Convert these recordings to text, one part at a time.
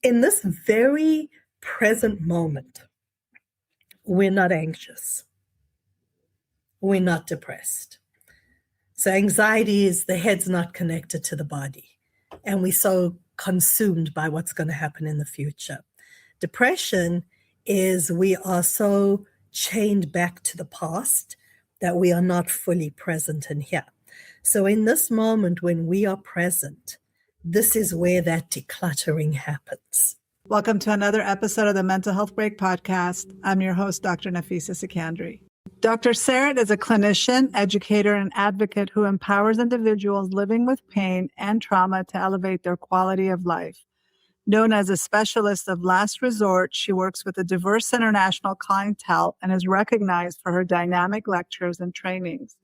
in this very present moment, we're not anxious. We're not depressed. So anxiety is the head's not connected to the body, and we're so consumed by what's going to happen in the future. Depression is we are so chained back to the past that we are not fully present in here. So in this moment when we are present, this is where that decluttering happens. Welcome to another episode of the Mental Health Break podcast. I'm your host, Dr. Nafisa Zecharia. Dr. Sarette is a clinician, educator, and advocate who empowers individuals living with pain and trauma to elevate their quality of life. Known as a specialist of last resort, she works with a diverse international clientele and is recognized for her dynamic lectures and trainings.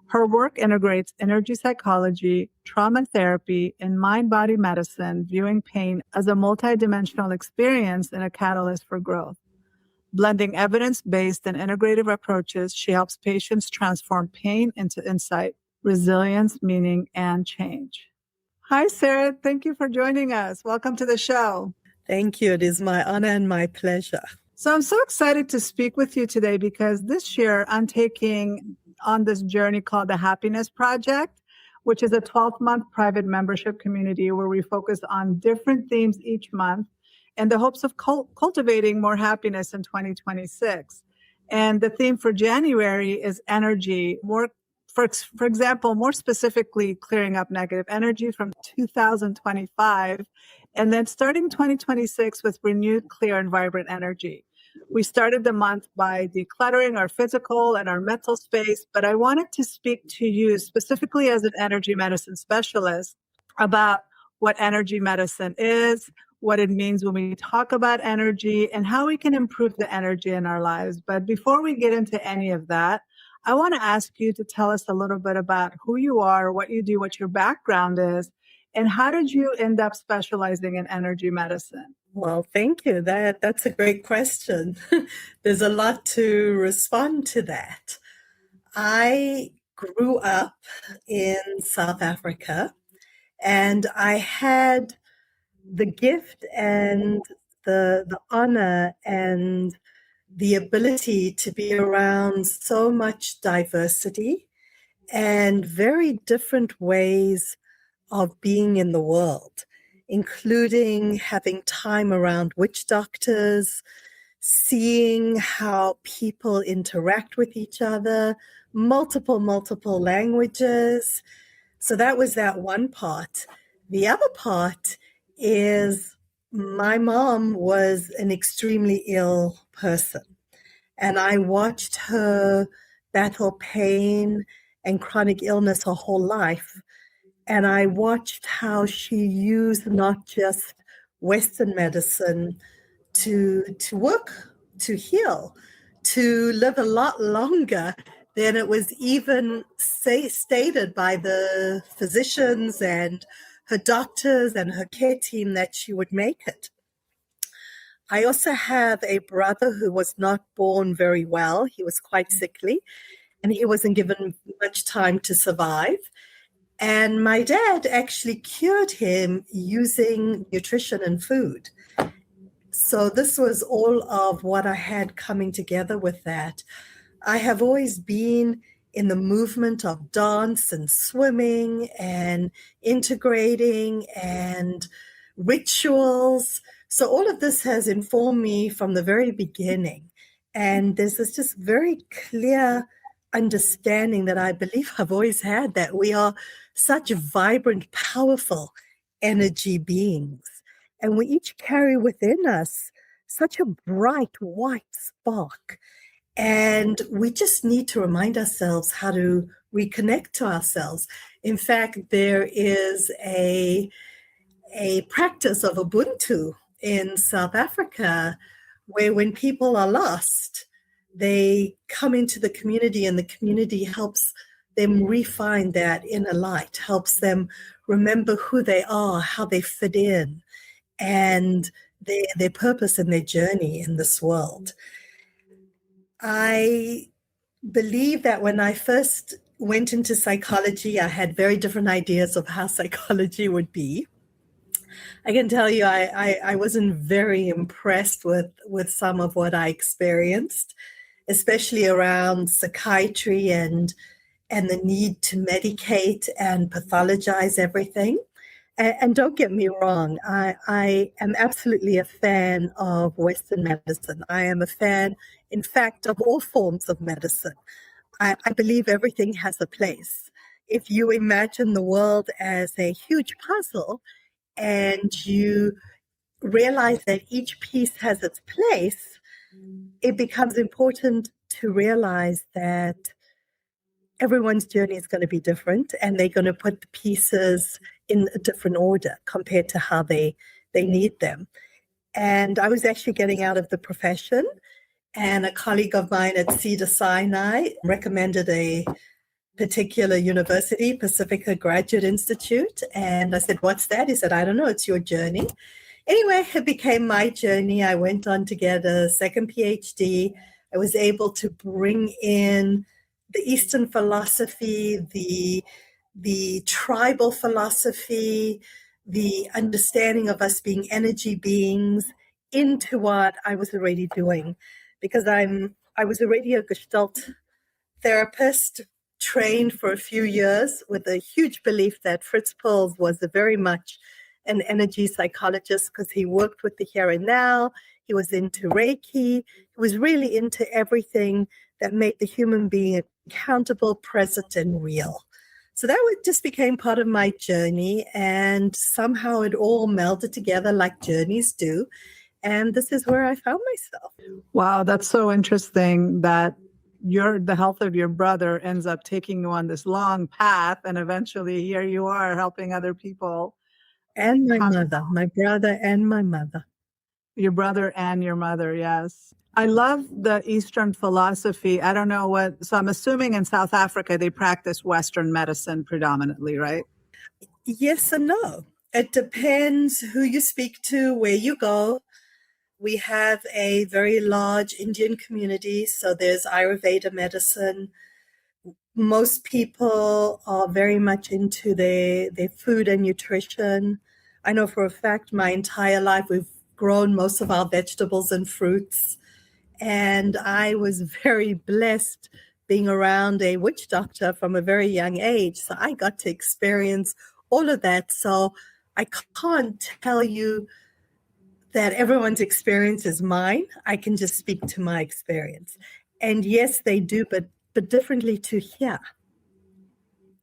Her work integrates energy psychology, trauma therapy, and mind-body medicine, viewing pain as a multidimensional experience and a catalyst for growth. Blending evidence-based and integrative approaches, she helps patients transform pain into insight, resilience, meaning, and change. Hi, Sarette. Thank you for joining us. Welcome to the show. Thank you. It is my honor and my pleasure. So I'm so excited to speak with you today because this year I'm taking on this journey called the Happiness Project, which is a 12-month private membership community where we focus on different themes each month in the hopes of cultivating more happiness in 2026. And the theme for January is energy, for example, more specifically, clearing up negative energy from 2025, and then starting 2026 with renewed, clear, and vibrant energy. We started the month by decluttering our physical and our mental space, but I wanted to speak to you specifically as an energy medicine specialist about what energy medicine is, what it means when we talk about energy, and how we can improve the energy in our lives. But before we get into any of that, I want to ask you to tell us a little bit about who you are, what you do, what your background is, and how did you end up specializing in energy medicine? Well, thank you. That's a great question. There's a lot to respond to that. I grew up in South Africa, and I had the gift and the honor and the ability to be around so much diversity and very different ways of being in the world, including having time around witch doctors, seeing how people interact with each other, multiple languages. So that was that one part. The other part is my mom was an extremely ill person, and I watched her battle pain and chronic illness her whole life. And I watched how she used not just Western medicine to work, to heal, to live a lot longer than it was even stated by the physicians and her doctors and her care team that she would make it. I also have a brother who was not born very well. He was quite sickly, and he wasn't given much time to survive. And my dad actually cured him using nutrition and food. So this was all of what I had coming together with that. I have always been in the movement of dance and swimming and integrating and rituals. So all of this has informed me from the very beginning. And there's this just very clear understanding that I believe I've always had, that we are such vibrant, powerful energy beings. And we each carry within us such a bright white spark. And we just need to remind ourselves how to reconnect to ourselves. In fact, there is a practice of Ubuntu in South Africa where when people are lost, they come into the community and the community helps them refine that inner light, helps them remember who they are, how they fit in, and their purpose and their journey in this world. I believe that when I first went into psychology, I had very different ideas of how psychology would be. I can tell you, I wasn't very impressed with some of what I experienced, especially around psychiatry and the need to medicate and pathologize everything. And don't get me wrong, I am absolutely a fan of Western medicine. I am a fan, in fact, of all forms of medicine. I believe everything has a place. If you imagine the world as a huge puzzle and you realize that each piece has its place, it becomes important to realize that everyone's journey is going to be different and they're going to put the pieces in a different order compared to how they need them. And I was actually getting out of the profession, and a colleague of mine at Cedar Sinai recommended a particular university, Pacifica Graduate Institute. And I said, "What's that?" He said, "I don't know, it's your journey." Anyway, it became my journey. I went on to get a second PhD. I was able to bring in the Eastern philosophy, the tribal philosophy, the understanding of us being energy beings into what I was already doing, because I was already a Gestalt therapist, trained for a few years with a huge belief that Fritz Perls was very much an energy psychologist because he worked with the here and now. He was into Reiki. He was really into everything that made the human being accountable, present, and real. So that just became part of my journey, and somehow it all melded together like journeys do. And this is where I found myself. Wow, that's so interesting that the health of your brother ends up taking you on this long path, and eventually here you are helping other people. And my mother, my brother and my mother. Your brother and your mother, yes. I love the Eastern philosophy. I don't know so I'm assuming in South Africa they practice Western medicine predominantly, right? Yes and no. It depends who you speak to, where you go. We have a very large Indian community, so there's Ayurveda medicine. Most people are very much into their food and nutrition. I know for a fact my entire life we've grown most of our vegetables and fruits. And I was very blessed being around a witch doctor from a very young age. So I got to experience all of that. So I can't tell you that everyone's experience is mine. I can just speak to my experience. And yes, they do, but differently to here.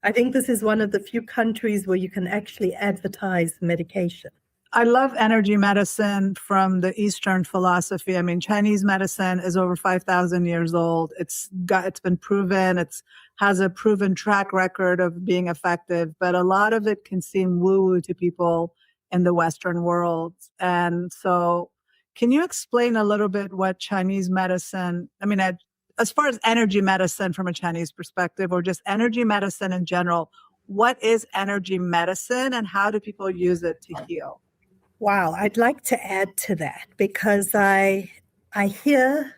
I think this is one of the few countries where you can actually advertise medication. I love energy medicine from the Eastern philosophy. I mean, Chinese medicine is over 5,000 years old. It's been proven. It has a proven track record of being effective, but a lot of it can seem woo-woo to people in the Western world. And so can you explain a little bit what Chinese medicine, as far as energy medicine from a Chinese perspective, or just energy medicine in general, what is energy medicine and how do people use it to heal? Wow, I'd like to add to that because I hear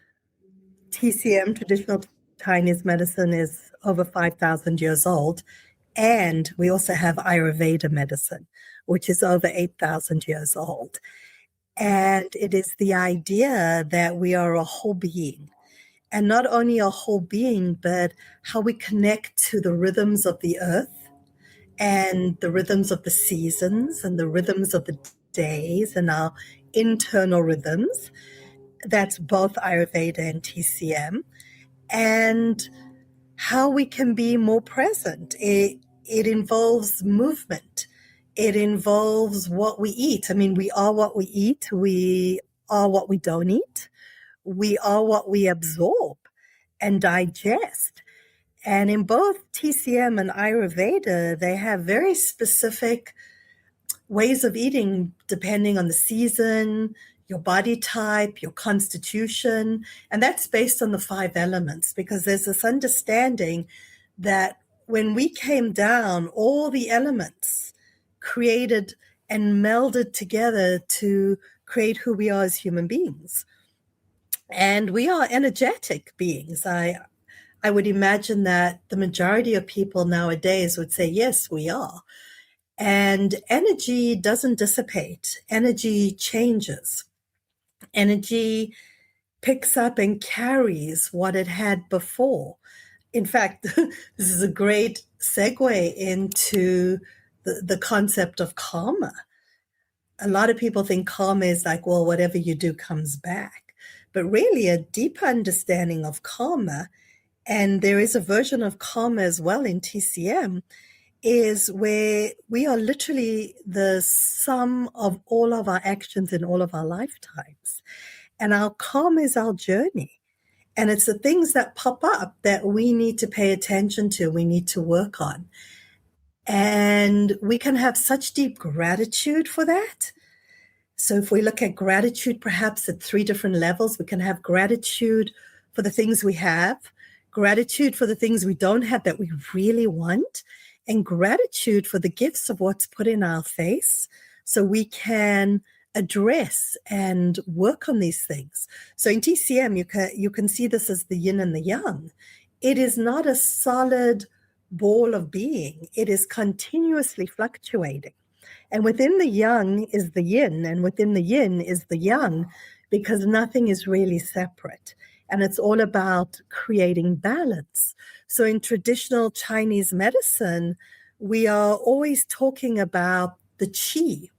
TCM, traditional Chinese medicine, is over 5,000 years old. And we also have Ayurveda medicine, which is over 8,000 years old. And it is the idea that we are a whole being. And not only a whole being, but how we connect to the rhythms of the earth and the rhythms of the seasons and the rhythms of the days and our internal rhythms. That's both Ayurveda and TCM. And how we can be more present. It involves movement. It involves what we eat. I mean, we are what we eat. We are what we don't eat. We are what we absorb and digest. And in both TCM and Ayurveda, they have very specific ways of eating depending on the season, your body type, your constitution. And that's based on the 5 elements, because there's this understanding that when we came down, all the elements created and melded together to create who we are as human beings. And we are energetic beings. I would imagine that the majority of people nowadays would say, yes, we are. And energy doesn't dissipate. Energy changes. Energy picks up and carries what it had before. In fact, this is a great segue into the concept of karma. A lot of people think karma is like, well, whatever you do comes back. But really, a deeper understanding of karma, and there is a version of karma as well in TCM, is where we are literally the sum of all of our actions in all of our lifetimes. And our karma is our journey. And it's the things that pop up that we need to pay attention to, we need to work on. And we can have such deep gratitude for that. So if we look at gratitude, perhaps at 3 different levels, we can have gratitude for the things we have, gratitude for the things we don't have that we really want, and gratitude for the gifts of what's put in our face so we can address and work on these things. So in TCM, you can see this as the yin and the yang. It is not a solid ball of being. It is continuously fluctuating. And within the yang is the yin, and within the yin is the yang, because nothing is really separate. And it's all about creating balance. So in traditional Chinese medicine, we are always talking about the qi,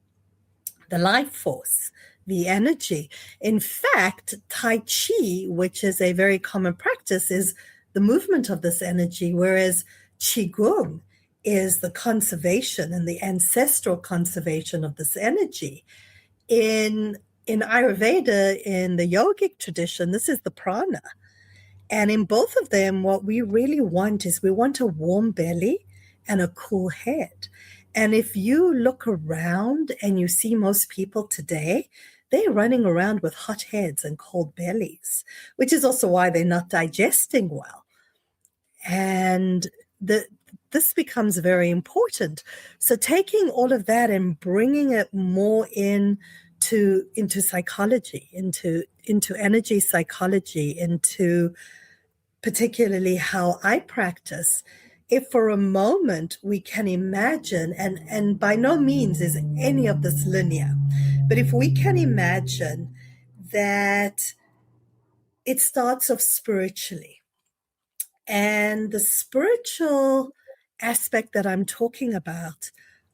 the life force, the energy. In fact, Tai Chi, which is a very common practice, is the movement of this energy, whereas Qigong is the conservation and the ancestral conservation of this energy. In Ayurveda, in the yogic tradition, this is the prana. And in both of them, what we really want is we want a warm belly and a cool head. And if you look around and you see most people today, they're running around with hot heads and cold bellies, which is also why they're not digesting well. And this becomes very important. So taking all of that and bringing it more into psychology, into energy psychology, into particularly how I practice, if for a moment we can imagine, and by no means is any of this linear, but if we can imagine that it starts off spiritually, and the spiritual aspect that I'm talking about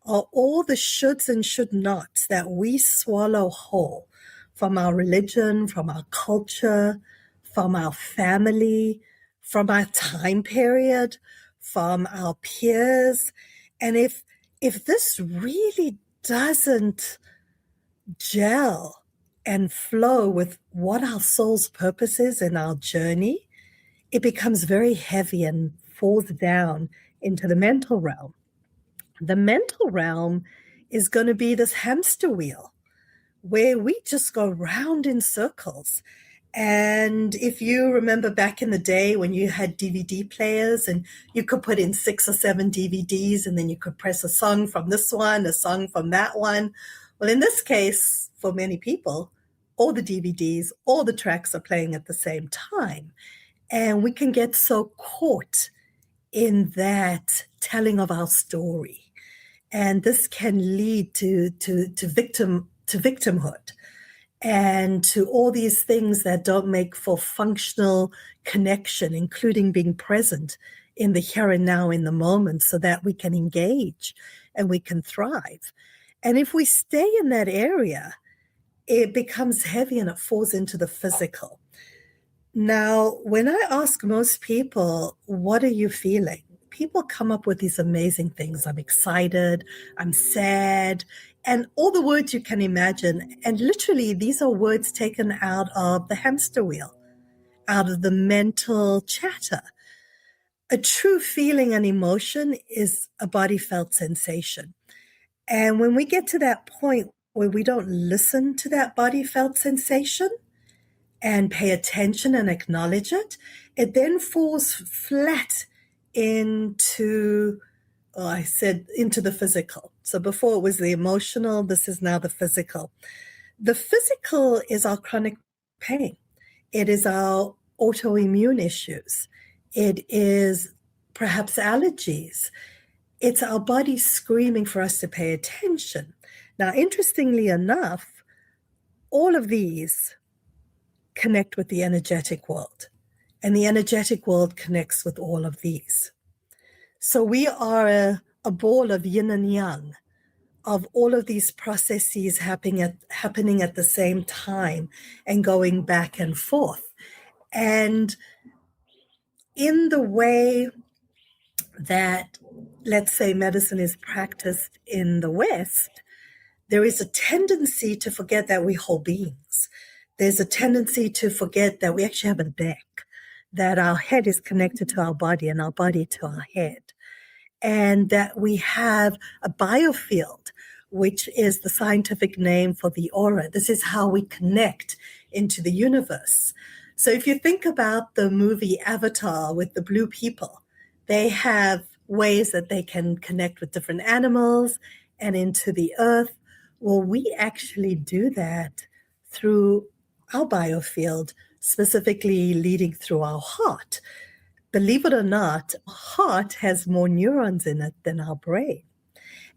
are all the shoulds and should nots that we swallow whole from our religion, from our culture, from our family, from our time period, from our peers. And if this really doesn't gel and flow with what our soul's purpose is in our journey, it becomes very heavy and falls down into the mental realm. The mental realm is going to be this hamster wheel where we just go round in circles. And if you remember back in the day when you had DVD players and you could put in 6 or 7 DVDs and then you could press a song from this one, a song from that one. Well, in this case, for many people, all the DVDs, all the tracks are playing at the same time. And we can get so caught in that telling of our story. And this can lead to victimhood and to all these things that don't make for functional connection, including being present in the here and now in the moment so that we can engage and we can thrive. And if we stay in that area, it becomes heavy and it falls into the physical. Now, when I ask most people, what are you feeling? People come up with these amazing things. I'm excited, I'm sad, and all the words you can imagine. And literally, these are words taken out of the hamster wheel, out of the mental chatter. A true feeling and emotion is a body felt sensation. And when we get to that point where we don't listen to that body felt sensation, and pay attention and acknowledge it, it then falls flat into, into the physical. So before it was the emotional, this is now the physical. The physical is our chronic pain. It is our autoimmune issues. It is perhaps allergies. It's our body screaming for us to pay attention. Now, interestingly enough, all of these connect with the energetic world, and the energetic world connects with all of these. So we are a ball of yin and yang, of all of these processes happening at the same time and going back and forth. And in the way that, let's say, medicine is practiced in the West, there is a tendency to forget that we're whole beings. There's a tendency to forget that we actually have a neck, that our head is connected to our body and our body to our head, and that we have a biofield, which is the scientific name for the aura. This is how we connect into the universe. So if you think about the movie Avatar with the blue people, they have ways that they can connect with different animals and into the earth. Well, we actually do that through our biofield, specifically leading through our heart. Believe it or not, our heart has more neurons in it than our brain.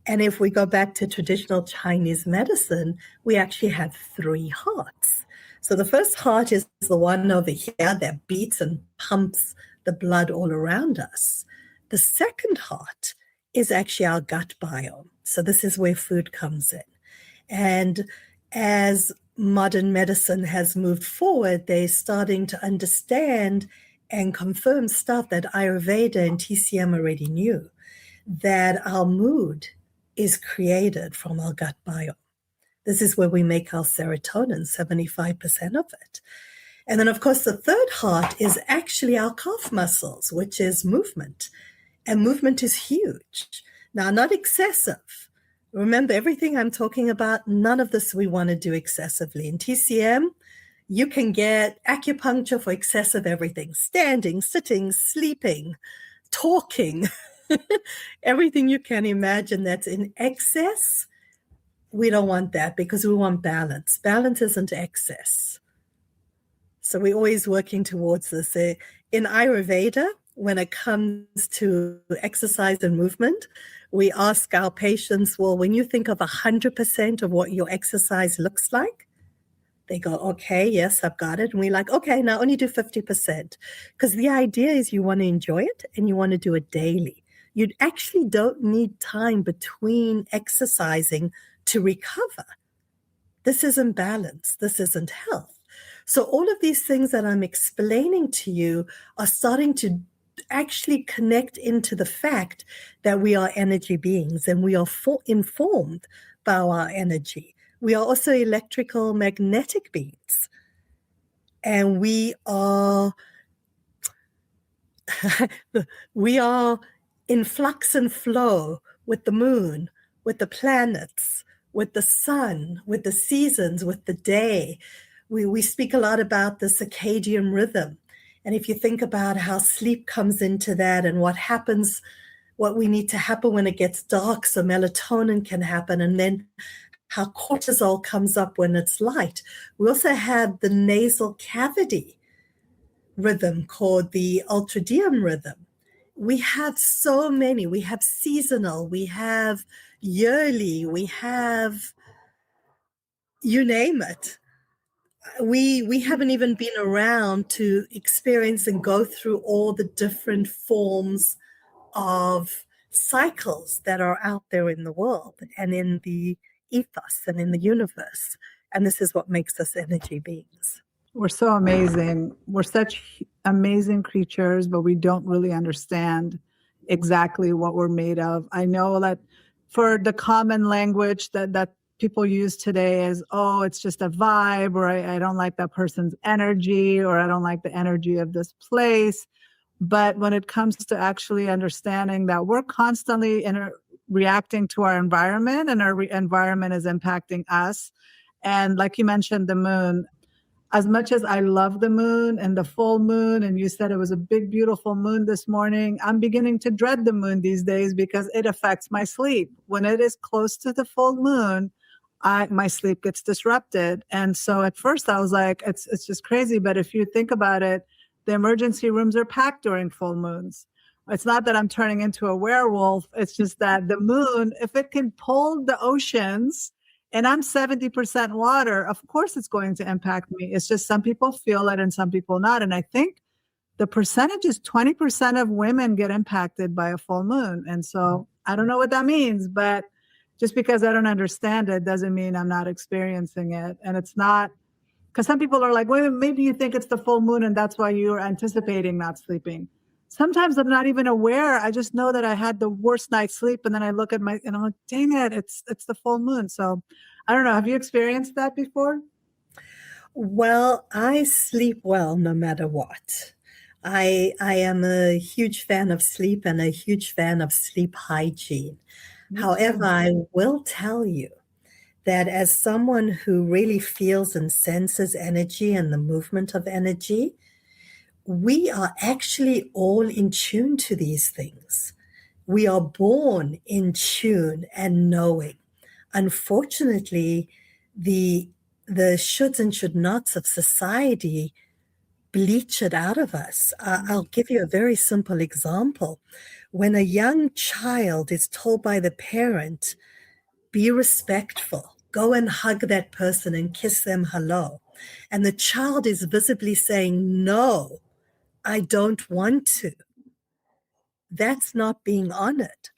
And if we go back to traditional Chinese medicine, we actually have 3 hearts. So the first heart is the one over here that beats and pumps the blood all around us. The second heart is actually our gut biome. So this is where food comes in. And as modern medicine has moved forward, they're starting to understand and confirm stuff that Ayurveda and TCM already knew, that our mood is created from our gut biome. This is where we make our serotonin, 75% of it. And then, of course, the third heart is actually our calf muscles, which is movement. And movement is huge. Now, not excessive. Remember, everything I'm talking about, none of this we want to do excessively. In TCM, you can get acupuncture for excessive everything: standing, sitting, sleeping, talking, everything you can imagine that's in excess. We don't want that, because we want balance. Balance isn't excess. So we're always working towards this. In Ayurveda, when it comes to exercise and movement, we ask our patients, well, when you think of 100% of what your exercise looks like, they go, okay, yes, I've got it. And we're like, okay, now only do 50%. Because the idea is you want to enjoy it and you want to do it daily. You actually don't need time between exercising to recover. This isn't balance. This isn't health. So all of these things that I'm explaining to you are starting to actually connect into the fact that we are energy beings and we are informed by our energy. We are also electrical magnetic beings. And we are in flux and flow with the moon, with the planets, with the sun, with the seasons, with the day. We speak a lot about the circadian rhythm. And if you think about how sleep comes into that and what happens, what we need to happen when it gets dark so melatonin can happen, and then how cortisol comes up when it's light. We also have the nasal cavity rhythm called the ultradian rhythm. We have so many. We have seasonal, we have yearly, we have, you name it. We haven't even been around to experience and go through all the different forms of cycles that are out there in the world and in the ethos and in the universe. And this is what makes us energy beings. We're so amazing. We're such amazing creatures, but we don't really understand exactly what we're made of. I know that for the common language that people use today is, oh, it's just a vibe, or I don't like that person's energy, or I don't like the energy of this place. But when it comes to actually understanding that we're constantly reacting to our environment, and our environment is impacting us. And like you mentioned, the moon, as much as I love the moon and the full moon, and you said it was a big, beautiful moon this morning, I'm beginning to dread the moon these days because it affects my sleep. When it is close to the full moon, my sleep gets disrupted. And so at first I was like, it's just crazy. But if you think about it, the emergency rooms are packed during full moons. It's not that I'm turning into a werewolf. It's just that the moon, if it can pull the oceans and I'm 70% water, of course it's going to impact me. It's just some people feel it and some people not. And I think the percentage is 20% of women get impacted by a full moon. And so I don't know what that means, but just because I don't understand it doesn't mean I'm not experiencing it. And it's not because some people are like, well, maybe you think it's the full moon and that's why you're anticipating not sleeping. Sometimes I'm not even aware. I just know that I had the worst night's sleep. And then I look at and I'm like, dang it, it's the full moon. So I don't know. Have you experienced that before? Well, I sleep well no matter what. I am a huge fan of sleep and a huge fan of sleep hygiene. Me However, too. I will tell you that as someone who really feels and senses energy and the movement of energy, we are actually all in tune to these things. We are born in tune and knowing. Unfortunately, the the shoulds and should nots of society bleach it out of us. I'll give you a very simple example. When a young child is told by the parent, be respectful, go and hug that person and kiss them hello, and the child is visibly saying, no, I don't want to, that's not being honored.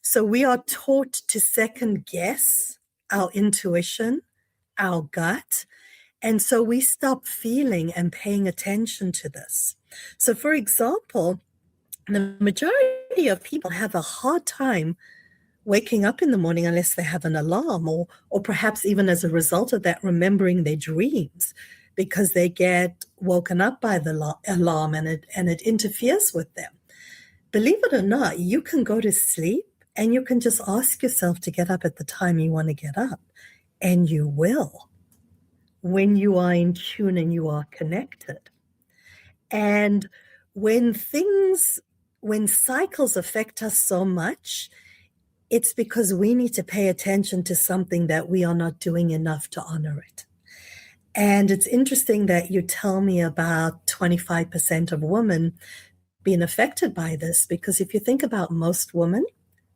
So we are taught to second guess our intuition, our gut, and so we stop feeling and paying attention to this. So, for example, the majority of people have a hard time waking up in the morning unless they have an alarm, or perhaps even as a result of that, remembering their dreams because they get woken up by the alarm and it interferes with them. Believe it or not, you can go to sleep and you can just ask yourself to get up at the time you want to get up, and you will when you are in tune and you are connected. And when cycles affect us so much, it's because we need to pay attention to something that we are not doing enough to honor it. And it's interesting that you tell me about 25% of women being affected by this, because if you think about most women,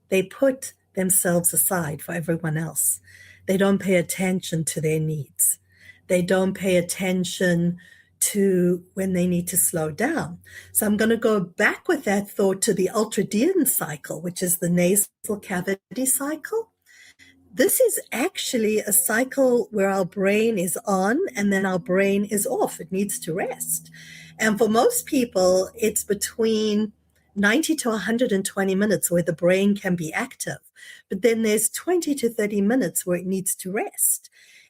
they put themselves aside for everyone else. They don't pay attention to their needs. They don't pay attention to when they need to slow down. So I'm going to go back with that thought to the ultradian cycle, which is the nasal cavity cycle. This is actually a cycle where our brain is on and then our brain is off. It needs to rest. And for most people, it's between 90 to 120 minutes where the brain can be active. But then there's 20 to 30 minutes where it needs to rest.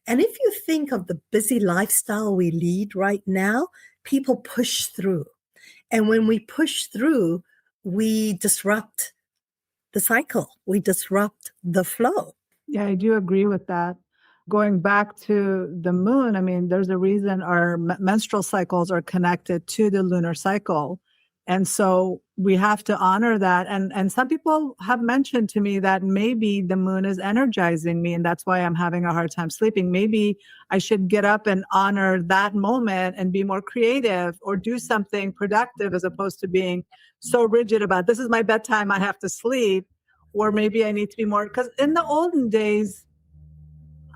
And if you think of the busy lifestyle we lead right now, people push through. And when we push through, we disrupt the cycle, we disrupt the flow. Yeah, I do agree with that. Going back to the moon, I mean, there's a reason our menstrual cycles are connected to the lunar cycle. And so we have to honor that. And some people have mentioned to me that maybe the moon is energizing me and that's why I'm having a hard time sleeping. Maybe I should get up and honor that moment and be more creative or do something productive as opposed to being so rigid about this is my bedtime, I have to sleep. Or maybe I need to be more, because in the olden days,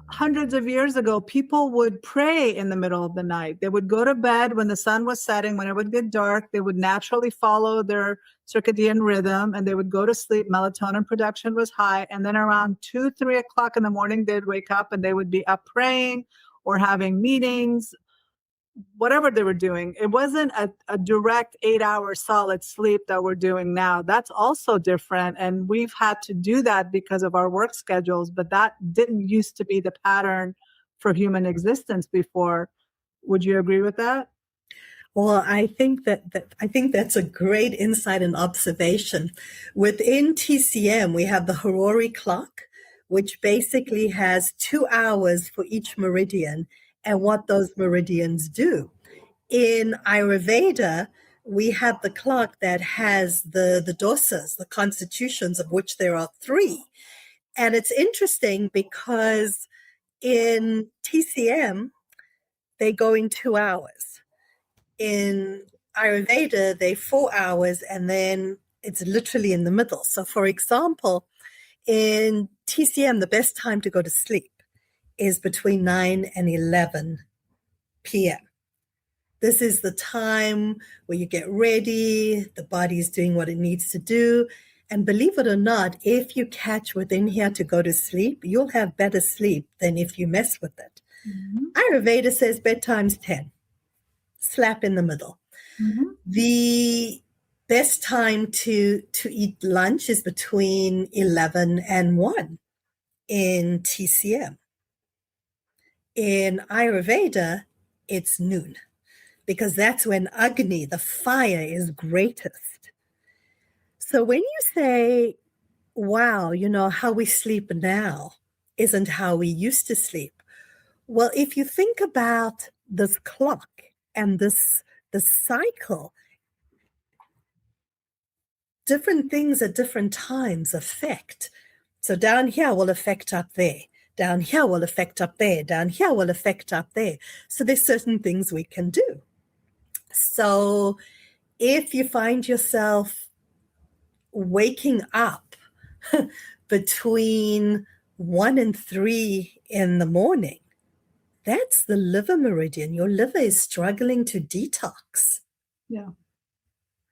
hundreds of years ago, people would pray in the middle of the night. They would go to bed when the sun was setting, when it would get dark. They would naturally follow their circadian rhythm and they would go to sleep. Melatonin production was high. And then around 2, 3 o'clock in the morning, they'd wake up and they would be up praying or having meetings, whatever they were doing. It wasn't a direct 8-hour solid sleep that we're doing now. That's also different. And we've had to do that because of our work schedules, but that didn't used to be the pattern for human existence before. Would you agree with that? Well, I think that's a great insight and observation. Within TCM, we have the Harori clock, which basically has 2 hours for each meridian and what those meridians do. In Ayurveda, we have the clock that has the dosas, the constitutions, of which there are 3. And it's interesting because in TCM, they go in 2 hours. In Ayurveda, they 4 hours, and then it's literally in the middle. So for example, in TCM, the best time to go to sleep is between 9 and 11 p.m. This is the time where you get ready, the body's doing what it needs to do. And believe it or not, if you catch within here to go to sleep, you'll have better sleep than if you mess with it. Mm-hmm. Ayurveda says bedtime's 10, slap in the middle. Mm-hmm. The best time to eat lunch is between 11 and 1 in TCM. In Ayurveda, it's noon, because that's when Agni, the fire, is greatest. So when you say, wow, how we sleep now isn't how we used to sleep. Well, if you think about this clock and the cycle, different things at different times affect. So down here will affect up there. Down here will affect up there. Down here will affect up there. So there's certain things we can do. So if you find yourself waking up between 1 and 3 in the morning, that's the liver meridian. Your liver is struggling to detox. Yeah.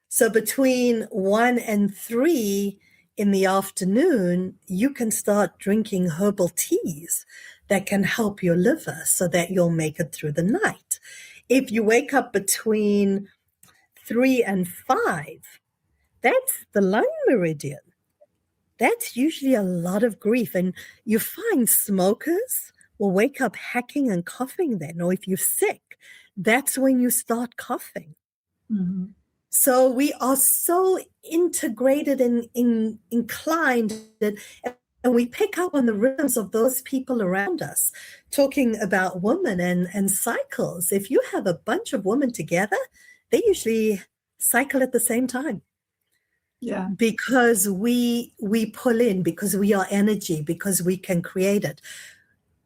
So between 1 and 3 in the afternoon, you can start drinking herbal teas that can help your liver so that you'll make it through the night. If you wake up between 3 and 5, that's the lung meridian. That's usually a lot of grief. And you find smokers will wake up hacking and coughing then. Or if you're sick, that's when you start coughing. Mm-hmm. So we are so integrated and inclined that, and we pick up on the rhythms of those people around us. Talking about women and cycles, if you have a bunch of women together, they usually cycle at the same time. Yeah. Because we pull in, because we are energy, because we can create it.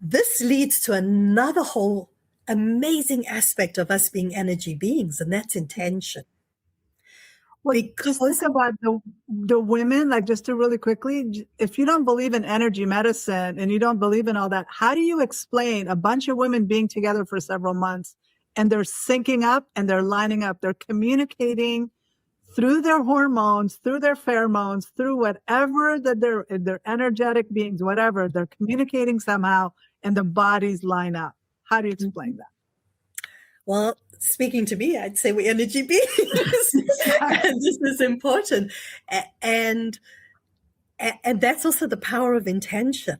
This leads to another whole amazing aspect of us being energy beings, and that's intention. Well, just think about the women, like just to really quickly, if you don't believe in energy medicine and you don't believe in all that, how do you explain a bunch of women being together for several months and they're syncing up and they're lining up, they're communicating through their hormones, through their pheromones, through whatever that they're energetic beings, whatever, they're communicating somehow and the bodies line up. How do you explain that? Well, speaking to me, I'd say we're energy beings. And this is important. And that's also the power of intention.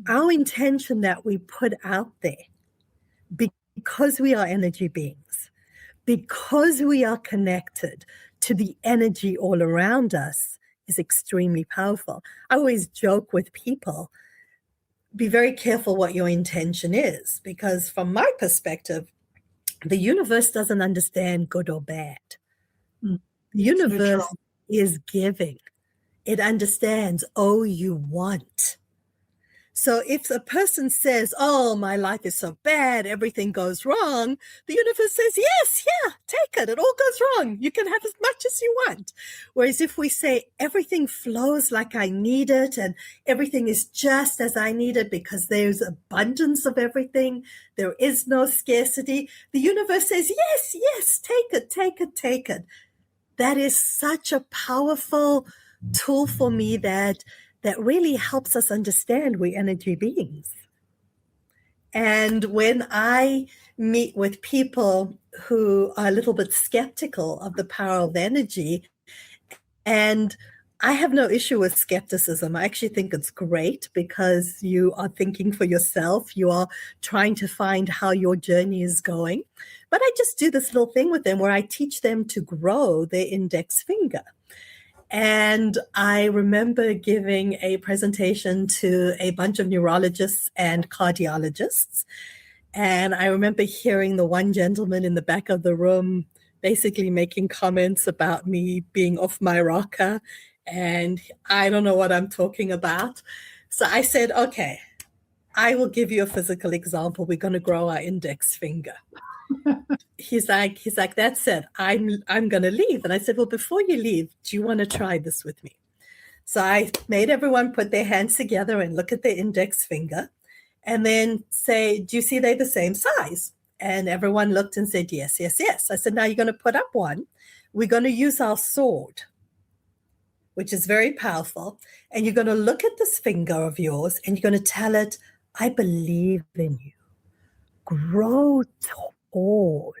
Our intention that we put out there, because we are energy beings, because we are connected to the energy all around us, is extremely powerful. I always joke with people, be very careful what your intention is, because from my perspective, the universe doesn't understand good or bad. The universe is giving. It understands, oh, you want. So if a person says, oh, my life is so bad, everything goes wrong, the universe says, yes, yeah, take it. It all goes wrong. You can have as much as you want. Whereas if we say everything flows like I need it and everything is just as I need it because there's abundance of everything, there is no scarcity, the universe says, yes, yes, take it, take it, take it. That is such a powerful tool for me that really helps us understand we're energy beings. And when I meet with people who are a little bit skeptical of the power of energy, and I have no issue with skepticism. I actually think it's great because you are thinking for yourself. You are trying to find how your journey is going. But I just do this little thing with them where I teach them to grow their index finger. And I remember giving a presentation to a bunch of neurologists and cardiologists. And I remember hearing the one gentleman in the back of the room basically making comments about me being off my rocker. And I don't know what I'm talking about. So I said, okay, I will give you a physical example. We're going to grow our index finger. he's like, that's it. I'm gonna leave. And I said, well, before you leave, do you want to try this with me? So I made everyone put their hands together and look at their index finger and then say, do you see they're the same size? And everyone looked and said, yes, yes, yes. I said, now you're going to put up one. We're going to use our sword, which is very powerful. And you're going to look at this finger of yours and you're going to tell it, I believe in you. Grow tall.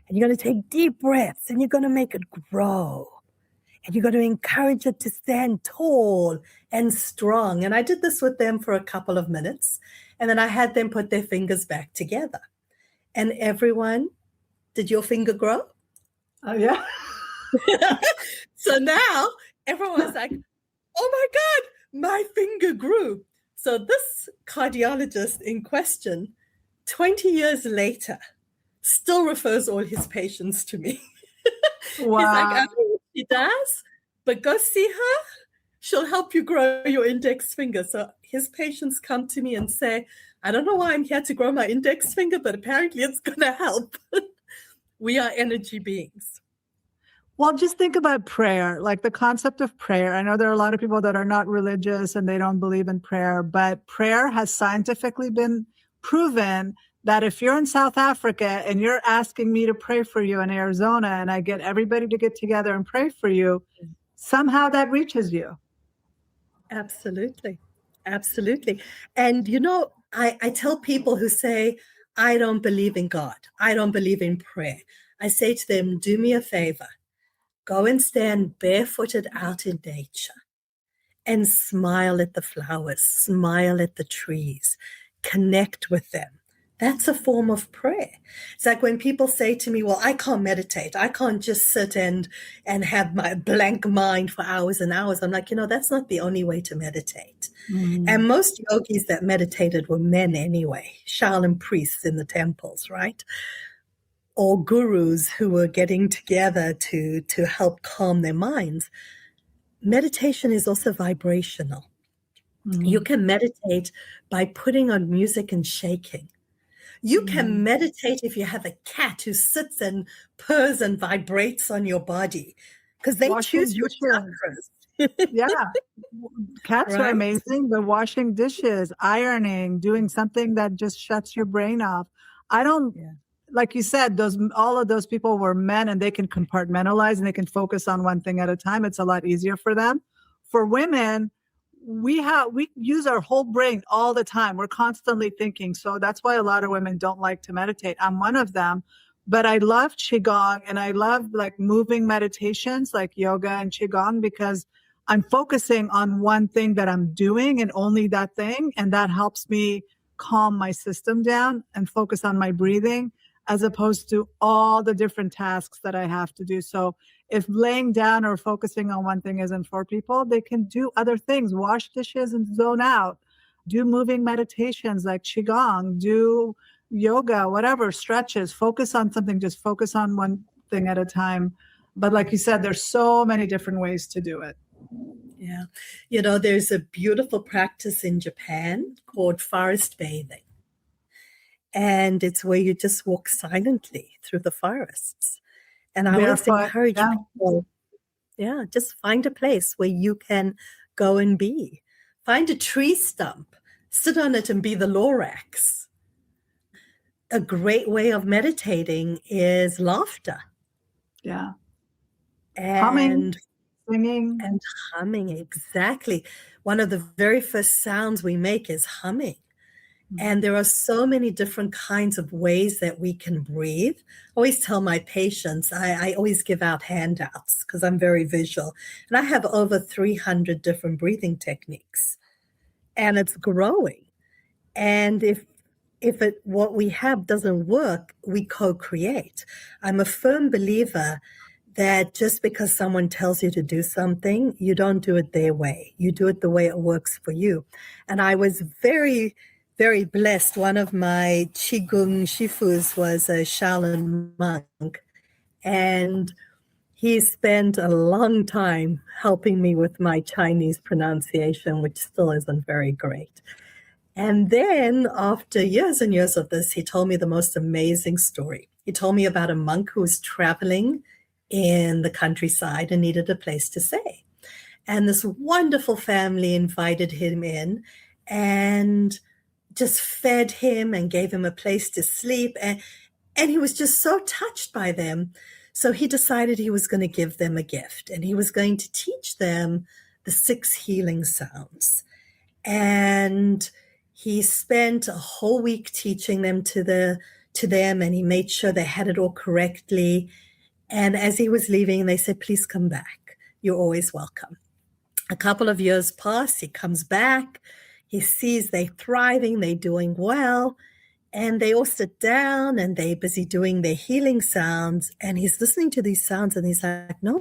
And you're going to take deep breaths and you're going to make it grow. And you're going to encourage it to stand tall and strong. And I did this with them for a couple of minutes. And then I had them put their fingers back together. And everyone, did your finger grow? Oh, yeah. So now everyone's like, oh my God, my finger grew. So this cardiologist in question, 20 years later, still refers all his patients to me. Wow. He's like, I don't know what she does, but go see her. She'll help you grow your index finger. So his patients come to me and say, I don't know why I'm here to grow my index finger, but apparently it's going to help. We are energy beings. Well, just think about prayer, like the concept of prayer. I know there are a lot of people that are not religious and they don't believe in prayer, but prayer has scientifically been proven that if you're in South Africa and you're asking me to pray for you in Arizona and I get everybody to get together and pray for you, somehow that reaches you. Absolutely. Absolutely. And, you know, I tell people who say, I don't believe in God, I don't believe in prayer. I say to them, do me a favor. Go and stand barefooted out in nature and smile at the flowers, smile at the trees, connect with them. That's a form of prayer. It's like when people say to me, well, I can't meditate. I can't just sit and have my blank mind for hours and hours. I'm like, you know, that's not the only way to meditate. And most yogis that meditated were men anyway, Shaolin priests in the temples, right? Or gurus who were getting together to help calm their minds. Meditation is also vibrational. You can meditate by putting on music and shaking. You can meditate if you have a cat who sits and purrs and vibrates on your body because they choose your chakras. Yeah. Cats are amazing, but washing dishes, ironing, doing something that just shuts your brain off. I don't, like you said, all of those people were men and they can compartmentalize and they can focus on one thing at a time. It's a lot easier for them. For women, we use our whole brain all the time. We're constantly thinking. So that's why a lot of women don't like to meditate. I'm one of them, but I love Qigong and I love like moving meditations like yoga and Qigong because I'm focusing on one thing that I'm doing and only that thing. And that helps me calm my system down and focus on my breathing as opposed to all the different tasks that I have to do. So if laying down or focusing on one thing isn't for people, they can do other things, wash dishes and zone out, do moving meditations like Qigong, do yoga, whatever, stretches, focus on something, just focus on one thing at a time. But like you said, there's so many different ways to do it. Yeah. You know, there's a beautiful practice in Japan called forest bathing. And it's where you just walk silently through the forests. And I always encourage people, just find a place where you can go and be. Find a tree stump, sit on it and be the Lorax. A great way of meditating is laughter. Yeah. And singing. And humming, exactly. One of the very first sounds we make is humming. And there are so many different kinds of ways that we can breathe. I always tell my patients, I always give out handouts because I'm very visual. And I have over 300 different breathing techniques. And it's growing. And if what we have doesn't work, we co-create. I'm a firm believer that just because someone tells you to do something, you don't do it their way. You do it the way it works for you. And I was very, very blessed. One of my Qigong Shifus was a Shaolin monk. And he spent a long time helping me with my Chinese pronunciation, which still isn't very great. And then after years and years of this, he told me the most amazing story. He told me about a monk who was traveling in the countryside and needed a place to stay. And this wonderful family invited him in and just fed him and gave him a place to sleep. And he was just so touched by them. So he decided he was going to give them a gift, and he was going to teach them the 6 healing sounds. And he spent a whole week teaching them to them, and he made sure they had it all correctly. And as he was leaving, they said, please come back. You're always welcome. A couple of years pass, he comes back, he sees they're thriving, they're doing well, and they all sit down and they're busy doing their healing sounds. And he's listening to these sounds and he's like, no,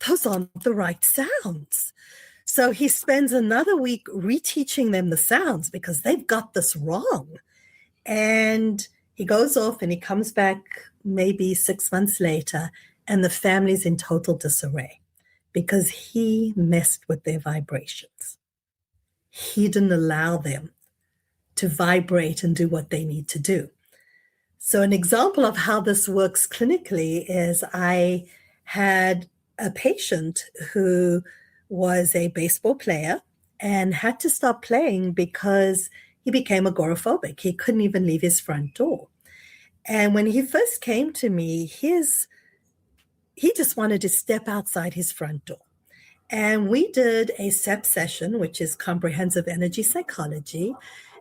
those aren't the right sounds. So he spends another week reteaching them the sounds because they've got this wrong. And he goes off and he comes back maybe 6 months later, and the family's in total disarray because he messed with their vibrations. He didn't allow them to vibrate and do what they need to do. So an example of how this works clinically is I had a patient who was a baseball player and had to stop playing because he became agoraphobic. He couldn't even leave his front door. And when he first came to me, he just wanted to step outside his front door. And we did a SEP session, which is comprehensive energy psychology.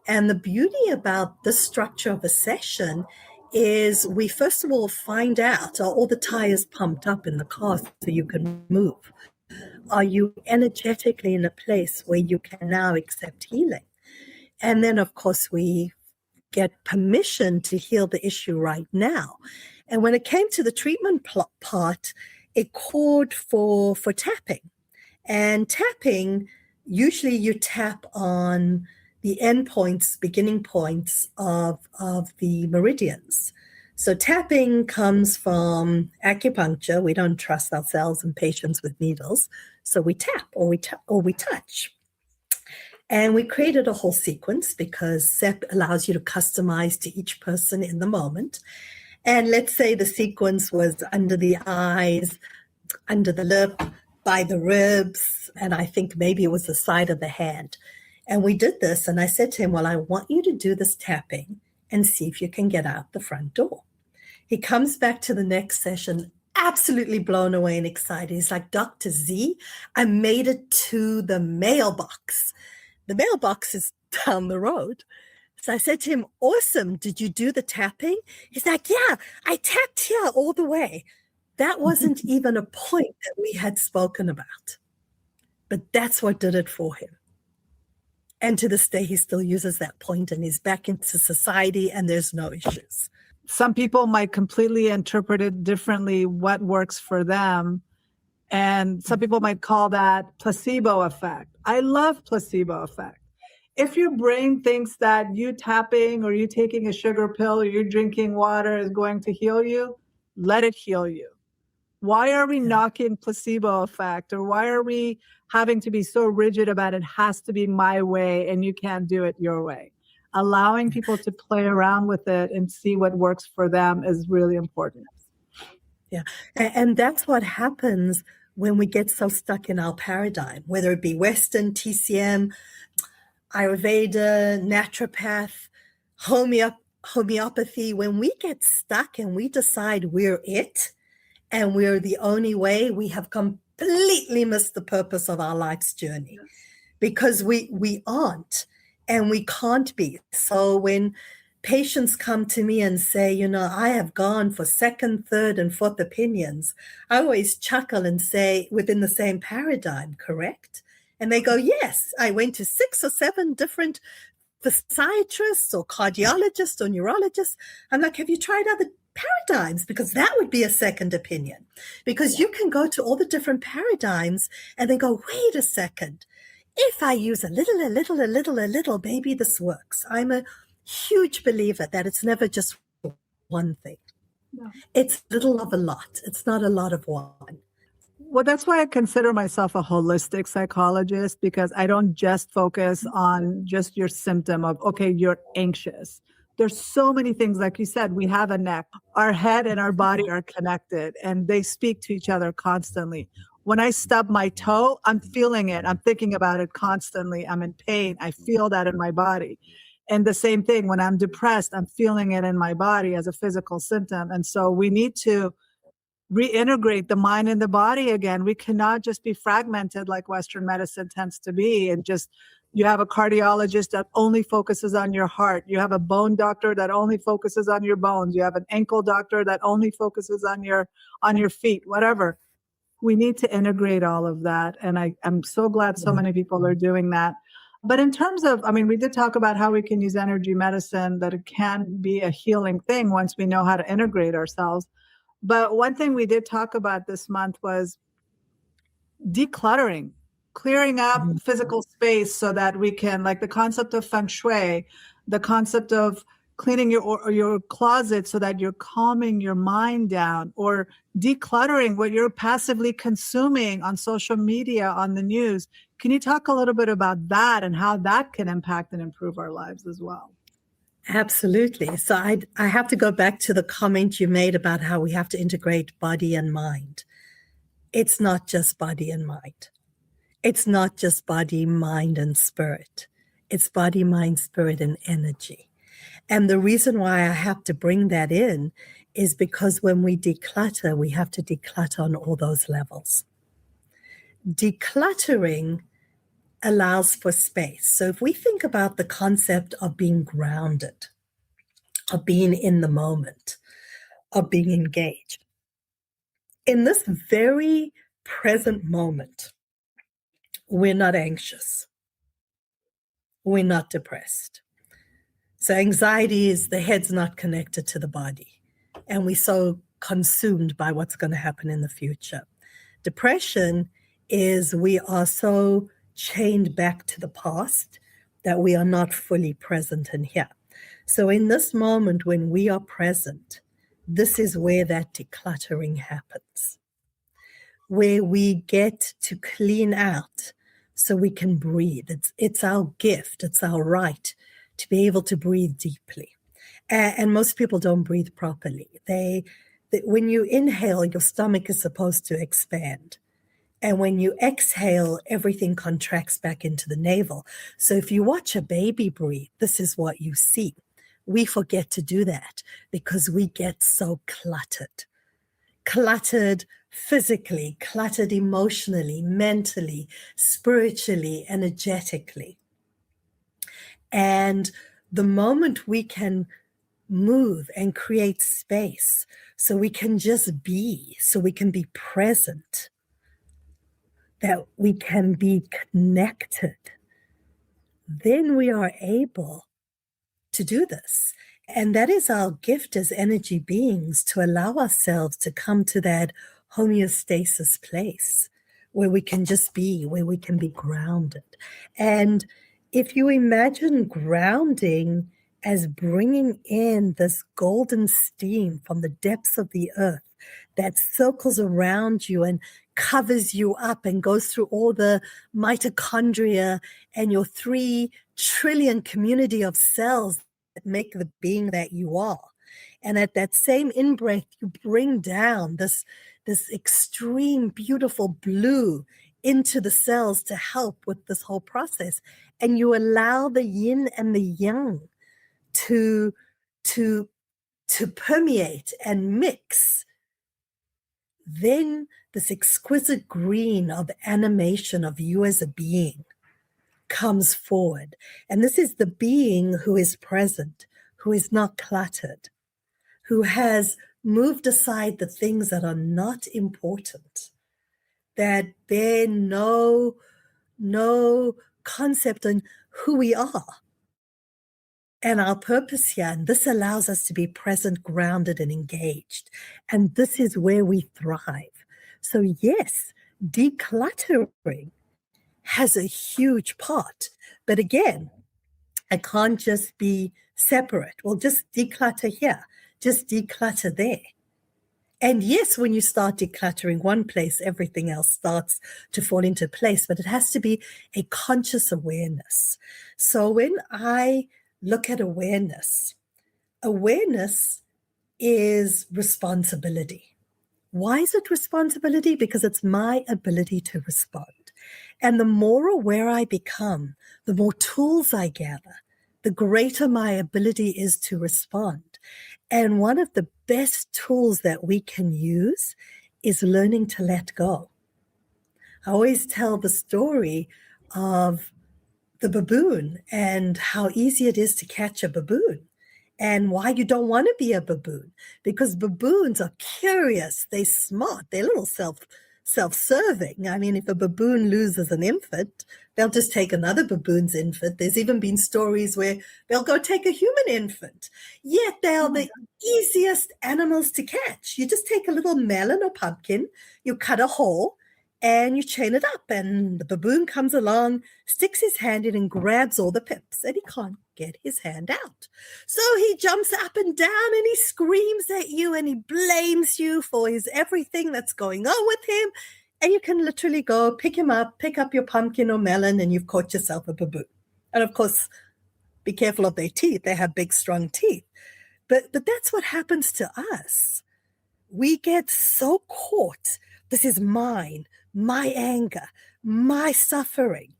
And the beauty about this structure of a session is we first of all find out, are all the tires pumped up in the car so you can move? Are you energetically in a place where you can now accept healing? And then, of course, we get permission to heal the issue right now. And when it came to the treatment part, it called for tapping. And tapping, usually you tap on the endpoints, beginning points of the meridians. So tapping comes from acupuncture. We don't trust ourselves and patients with needles. So we tap or we touch. And we created a whole sequence because SEP allows you to customize to each person in the moment. And let's say the sequence was under the eyes, under the lip, by the ribs, and I think maybe it was the side of the hand. And we did this, and I said to him, well, I want you to do this tapping and see if you can get out the front door. He comes back to the next session, absolutely blown away and excited. He's like, Dr. Z, I made it to the mailbox. The mailbox is down the road. So I said to him, awesome, did you do the tapping? He's like, yeah, I tapped here all the way. That wasn't even a point that we had spoken about, but that's what did it for him. And to this day, he still uses that point and he's back into society and there's no issues. Some people might completely interpret it differently, what works for them. And some people might call that placebo effect. I love placebo effect. If your brain thinks that you tapping or you taking a sugar pill or you drinking water is going to heal you, let it heal you. Why are we knocking placebo effect? Or why are we having to be so rigid about it has to be my way and you can't do it your way? Allowing people to play around with it and see what works for them is really important. Yeah. And that's what happens when we get so stuck in our paradigm, whether it be Western, TCM, Ayurveda, naturopath, homeopathy. When we get stuck and we decide we're it, and we're the only way, we have completely missed the purpose of our life's journey because we aren't and we can't be. So when patients come to me and say, I have gone for second, third, and fourth opinions, I always chuckle and say, within the same paradigm, correct? And they go, yes, I went to 6 or 7 different physiatrists or cardiologists or neurologists. I'm like, have you tried other paradigms? Because that would be a second opinion. Because you can go to all the different paradigms and then go, wait a second. If I use a little, maybe this works. I'm a huge believer that it's never just one thing. No. It's little of a lot. It's not a lot of one. Well, that's why I consider myself a holistic psychologist, because I don't just focus on just your symptom of, okay, you're anxious. There's so many things, like you said, we have a neck. Our head and our body are connected and they speak to each other constantly. When I stub my toe, I'm feeling it. I'm thinking about it constantly. I'm in pain. I feel that in my body. And the same thing, when I'm depressed, I'm feeling it in my body as a physical symptom. And so we need to reintegrate the mind and the body again. We cannot just be fragmented like Western medicine tends to be, and just you have a cardiologist that only focuses on your heart. You have a bone doctor that only focuses on your bones. You have an ankle doctor that only focuses on your feet, whatever. We need to integrate all of that. And I'm so glad so many people are doing that. But in terms of, I mean, we did talk about how we can use energy medicine, that it can be a healing thing once we know how to integrate ourselves. But one thing we did talk about this month was decluttering, clearing up physical space so that we can, like the concept of feng shui, the concept of cleaning your closet so that you're calming your mind down, or decluttering what you're passively consuming on social media, on the news. Can you talk a little bit about that and how that can impact and improve our lives as well? Absolutely. So I have to go back to the comment you made about how we have to integrate body and mind. It's not just body and mind. It's not just body, mind, and spirit. It's body, mind, spirit, and energy. And the reason why I have to bring that in is because when we declutter, we have to declutter on all those levels. Decluttering allows for space. So if we think about the concept of being grounded, of being in the moment, of being engaged, in this very present moment, we're not anxious. We're not depressed. So anxiety is the head's not connected to the body, and we're so consumed by what's going to happen in the future. Depression is we are so chained back to the past that we are not fully present in here. So in this moment when we are present, this is where that decluttering happens, where we get to clean out so we can breathe. It's our gift, it's our right to be able to breathe deeply. And most people don't breathe properly. When you inhale, your stomach is supposed to expand. And when you exhale, everything contracts back into the navel. So if you watch a baby breathe, this is what you see. We forget to do that because we get so cluttered. Cluttered physically, cluttered emotionally, mentally, spiritually, energetically. And the moment we can move and create space so we can just be, so we can be present, that we can be connected, then we are able to do this. And that is our gift as energy beings, to allow ourselves to come to that homeostasis place where we can just be, where we can be grounded. And if you imagine grounding as bringing in this golden steam from the depths of the earth that circles around you and covers you up and goes through all the mitochondria and your 3 trillion community of cells that make the being that you are. And at that same in-breath, you bring down this extreme, beautiful blue into the cells to help with this whole process. And you allow the yin and the yang to permeate and mix. Then this exquisite green of animation of you as a being comes forward. And this is the being who is present, who is not cluttered, who has moved aside the things that are not important, that bear no concept on who we are and our purpose here. And this allows us to be present, grounded, and engaged. And this is where we thrive. So yes, decluttering has a huge part. But again, I can't just be separate. Well, just declutter here, just declutter there. And yes, when you start decluttering one place, everything else starts to fall into place, but it has to be a conscious awareness. So when I look at awareness, awareness is responsibility. Why is it responsibility? Because it's my ability to respond. And the more aware I become, the more tools I gather, the greater my ability is to respond. And one of the best tools that we can use is learning to let go. I always tell the story of the baboon and how easy it is to catch a baboon and why you don't want to be a baboon, because baboons are curious, they're smart, they're a little self-serving. I mean, if a baboon loses an infant, they'll just take another baboon's infant. There's even been stories where they'll go take a human infant, yet they're the easiest animals to catch. You just take a little melon or pumpkin, you cut a hole, and you chain it up, and the baboon comes along, sticks his hand in and grabs all the pips, and he can't get his hand out. So he jumps up and down and he screams at you and he blames you for his everything that's going on with him. And you can literally go pick him up, pick up your pumpkin or melon, and you've caught yourself a baboon. And of course, be careful of their teeth. They have big, strong teeth. But that's what happens to us. We get so caught. This is mine, my anger, my suffering.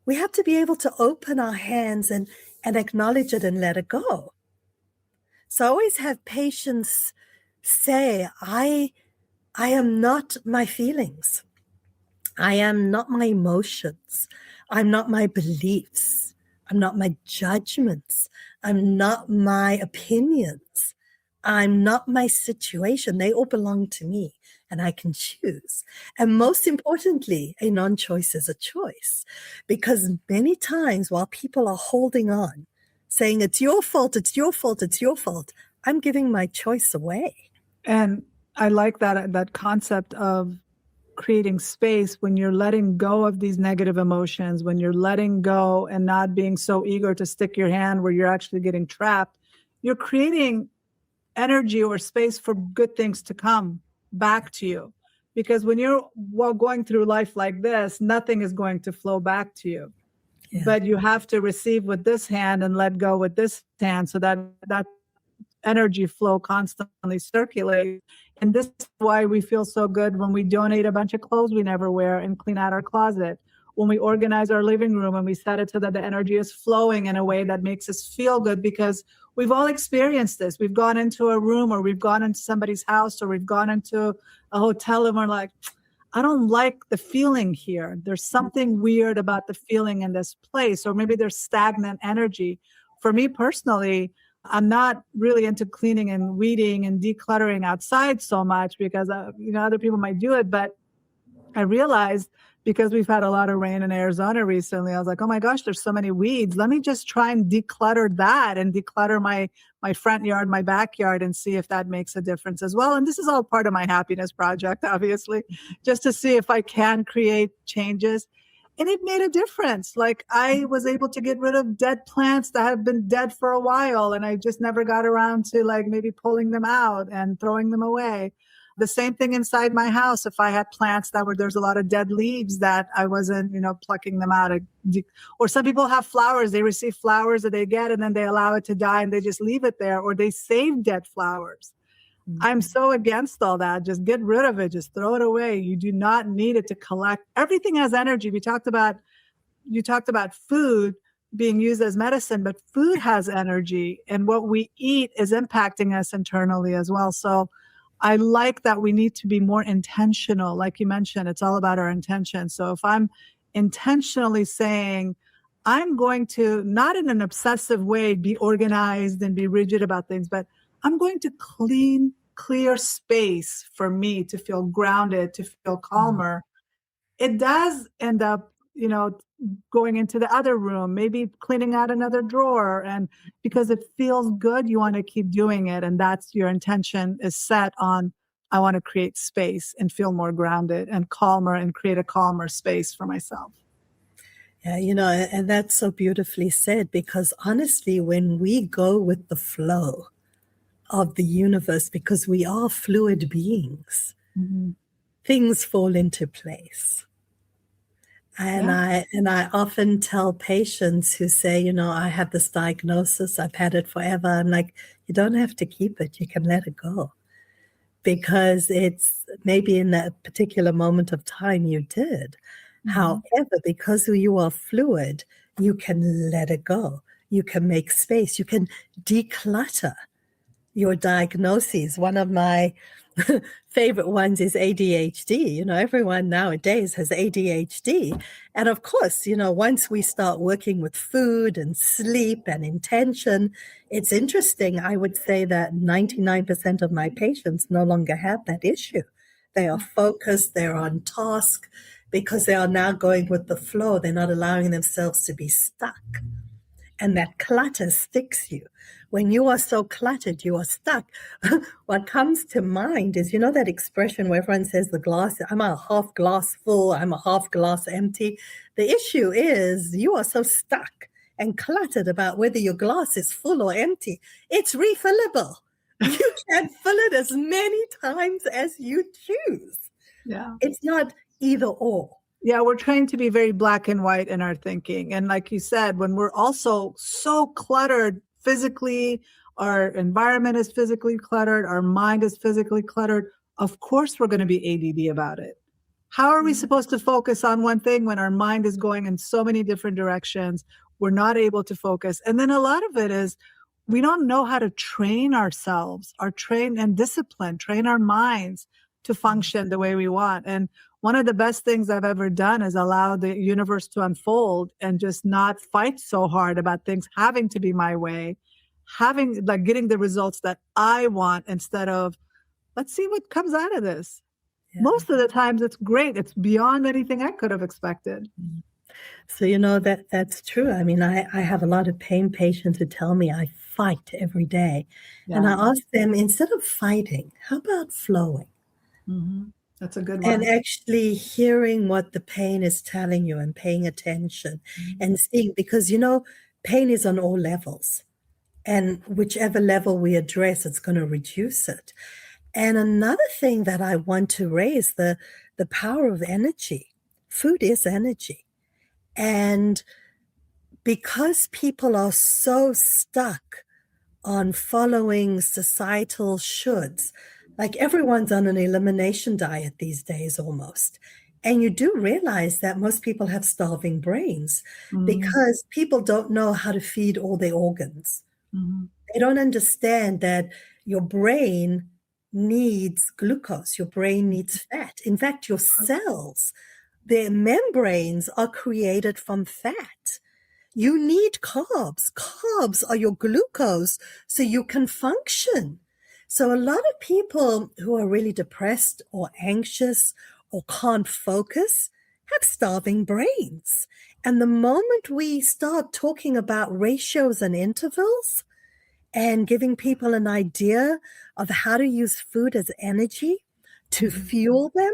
We have to be able to open our hands and acknowledge it and let it go. So I always have patients say, I am not my feelings. I am not my emotions. I'm not my beliefs. I'm not my judgments. I'm not my opinions. I'm not my situation. They all belong to me and I can choose. And most importantly, a non-choice is a choice, because many times while people are holding on, saying it's your fault, it's your fault, it's your fault, I'm giving my choice away. And I like that concept of creating space when you're letting go of these negative emotions, when you're letting go and not being so eager to stick your hand where you're actually getting trapped. You're creating energy or space for good things to come back to you. Because when you're going through life like this, nothing is going to flow back to you. Yeah. But you have to receive with this hand and let go with this hand so that energy flow constantly circulates. And this is why we feel so good when we donate a bunch of clothes we never wear and clean out our closet. When we organize our living room and we set it so that the energy is flowing in a way that makes us feel good, because we've all experienced this. We've gone into a room, or we've gone into somebody's house, or we've gone into a hotel and we're like, I don't like the feeling here. There's something weird about the feeling in this place, or maybe there's stagnant energy. For me personally, I'm not really into cleaning and weeding and decluttering outside so much because, other people might do it. But I realized, because we've had a lot of rain in Arizona recently, I was like, oh my gosh, there's so many weeds. Let me just try and declutter that and declutter my front yard, my backyard, and see if that makes a difference as well. And this is all part of my happiness project, obviously, just to see if I can create changes. And it made a difference. Like, I was able to get rid of dead plants that have been dead for a while, and I just never got around to maybe pulling them out and throwing them away. The same thing inside my house. If I had plants there's a lot of dead leaves that I wasn't, plucking them out. Or some people have flowers. They receive flowers that they get and then they allow it to die and they just leave it there, or they save dead flowers. Mm-hmm. I'm so against all that. Just get rid of it. Just throw it away. You do not need it to collect. Everything has energy. You talked about food being used as medicine, but food has energy, and what we eat is impacting us internally as well. So I like that we need to be more intentional. Like you mentioned, it's all about our intention. So if I'm intentionally saying, I'm going to, not in an obsessive way, be organized and be rigid about things, but I'm going to clear space for me to feel grounded, to feel calmer. It does end up, going into the other room, maybe cleaning out another drawer. And because it feels good, you want to keep doing it. And that's your intention is set on, I want to create space and feel more grounded and calmer and create a calmer space for myself. Yeah, and that's so beautifully said, because honestly, when we go with the flow, of the universe because we are fluid beings. Mm-hmm. Things fall into place. And Yeah. I often tell patients who say, I have this diagnosis, I've had it forever. I'm like, you don't have to keep it, you can let it go. Because it's maybe in that particular moment of time you did. Mm-hmm. However, because you are fluid, you can let it go. You can make space. You can declutter your diagnoses. One of my favorite ones is ADHD. Everyone nowadays has ADHD. And of course, once we start working with food and sleep and intention, it's interesting. I would say that 99% of my patients no longer have that issue. They are focused, they're on task because they are now going with the flow. They're not allowing themselves to be stuck. And that clutter sticks you. When you are so cluttered, you are stuck. What comes to mind is, that expression where everyone says I'm a half glass full, I'm a half glass empty. The issue is you are so stuck and cluttered about whether your glass is full or empty. It's refillable. You can fill it as many times as you choose. Yeah. It's not either or. Yeah, we're trained to be very black and white in our thinking. And like you said, when we're also so cluttered physically, our environment is physically cluttered, our mind is physically cluttered, of course we're going to be ADD about it. How are we supposed to focus on one thing when our mind is going in so many different directions? We're not able to focus. And then a lot of it is we don't know how to train ourselves, train our minds to function the way we want. And one of the best things I've ever done is allow the universe to unfold and just not fight so hard about things having to be my way, getting the results that I want instead of, let's see what comes out of this. Yeah. Most of the times it's great. It's beyond anything I could have expected. So, that's true. I mean, I have a lot of pain patients who tell me I fight every day. Yeah. And I ask them, instead of fighting, how about flowing? Mm-hmm. That's a good one. And actually hearing what the pain is telling you and paying attention and seeing, because, pain is on all levels. And whichever level we address, it's going to reduce it. And another thing that I want to raise, the power of energy. Food is energy. And because people are so stuck on following societal shoulds, like everyone's on an elimination diet these days almost. And you do realize that most people have starving brains because people don't know how to feed all their organs. Mm-hmm. They don't understand that your brain needs glucose, your brain needs fat. In fact, your cells, their membranes are created from fat. You need carbs. Carbs are your glucose so you can function. So a lot of people who are really depressed or anxious or can't focus have starving brains. And the moment we start talking about ratios and intervals and giving people an idea of how to use food as energy to fuel them,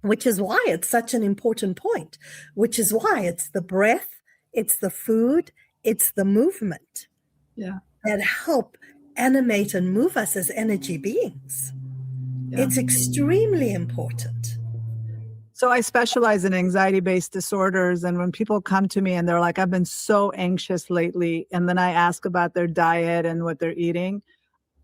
which is why it's such an important point, which is why it's the breath, it's the food, it's the movement that help animate and move us as energy beings. Yeah. It's extremely important. So I specialize in anxiety-based disorders. And when people come to me and they're like, I've been so anxious lately, and then I ask about their diet and what they're eating,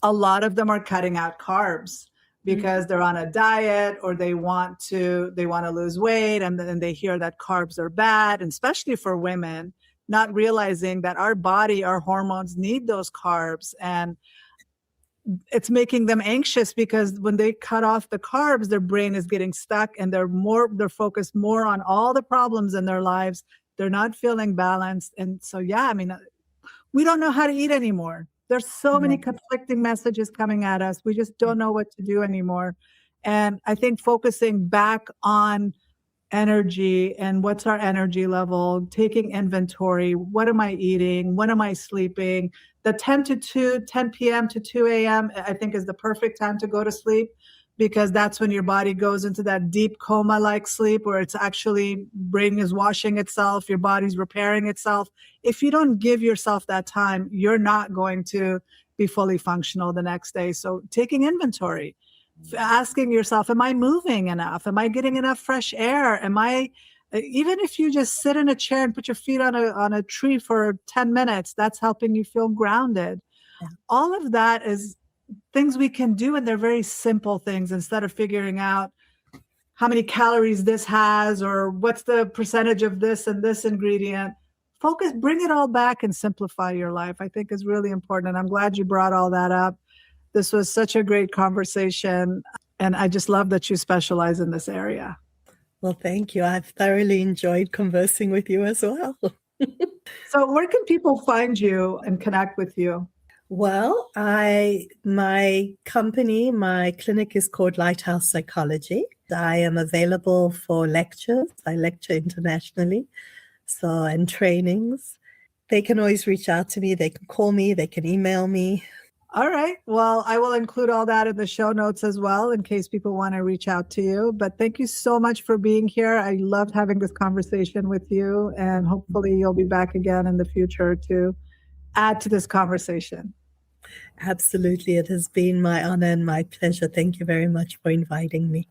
a lot of them are cutting out carbs because they're on a diet or they want to lose weight, and then they hear that carbs are bad, and especially for women, not realizing that our body, our hormones need those carbs. And it's making them anxious because when they cut off the carbs, their brain is getting stuck and they're focused more on all the problems in their lives. They're not feeling balanced. And so, we don't know how to eat anymore. There's so many conflicting messages coming at us. We just don't know what to do anymore. And I think focusing back on energy and what's our energy level, taking inventory, what am I eating, when am I sleeping, the 10 p.m. to 2 a.m. I think is the perfect time to go to sleep, because that's when your body goes into that deep coma-like sleep where it's actually brain is washing itself, your body's repairing itself. If you don't give yourself that time, you're not going to be fully functional the next day. So taking inventory, asking yourself, am I moving enough? Am I getting enough fresh air? Even if you just sit in a chair and put your feet on a tree for 10 minutes, that's helping you feel grounded. Yeah. All of that is things we can do, and they're very simple things. Instead of figuring out how many calories this has or what's the percentage of this and this ingredient, bring it all back and simplify your life, I think is really important. And I'm glad you brought all that up. This was such a great conversation. And I just love that you specialize in this area. Well, thank you. I've thoroughly enjoyed conversing with you as well. So where can people find you and connect with you? Well, my clinic is called Lighthouse Psychology. I am available for lectures. I lecture internationally, and trainings. They can always reach out to me. They can call me. They can email me. All right. Well, I will include all that in the show notes as well, in case people want to reach out to you. But thank you so much for being here. I loved having this conversation with you, and hopefully you'll be back again in the future to add to this conversation. Absolutely. It has been my honor and my pleasure. Thank you very much for inviting me.